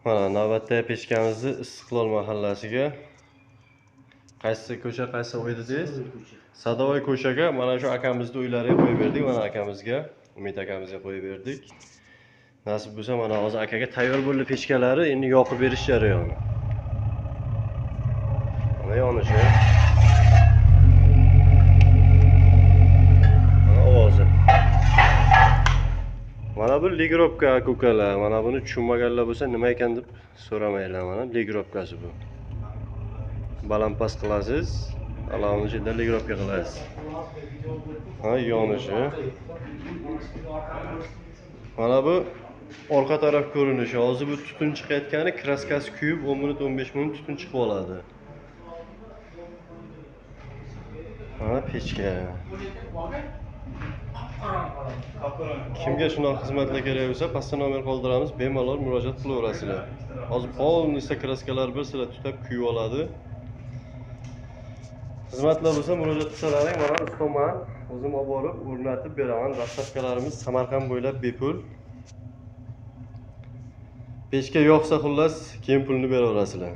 Mana navbatdagi pechkamizni Istiqlol mahallasiga qaysi ko'cha, qaysi uy dedingiz? Sadovoy ko'chaga mana shu akamizning uylariga qo'yib berdik. Mana akamizga, Umid akamizga qo'yib berdik. Nasib bo'lsa mana hozir akaga tayyor bo'ldi pechkalari, endi yoqib berish jarayoni. Mana yonishi. Mana ovozi. Mana bu ligrovka ko'kalar. Mana buni tushunmaganlar bo'lsa nima ekan deb so'ramanglar. Mana ligrovkasi bu. Balandpast qilasiz, alohida ichida ligrovka qilasiz. Ha, yonishi. Mana bu orqa taraf ko'rinishi. Hozir bu tutun chiqayotgani, kraskasi kuyib 10 minut 15 minut tutun chiqib oladi. Mana pechka. Kimga shunaqa xizmatlar kerak bo'lsa, pastda nomer qoldiramiz, bemalol murojaat qilaverasizlar. Hozir polnista kraskalar bir sizlar tutab kuyib oladi. Xizmatlar bo'lsa murojaat qilsalaring, mana ustoman, o'zim olib borib o'rnatib beraman. Dastavkalarimiz Samarqand bo'ylab bepul. Pechka yoqsa xullas, keyin pulni beraverasizlar.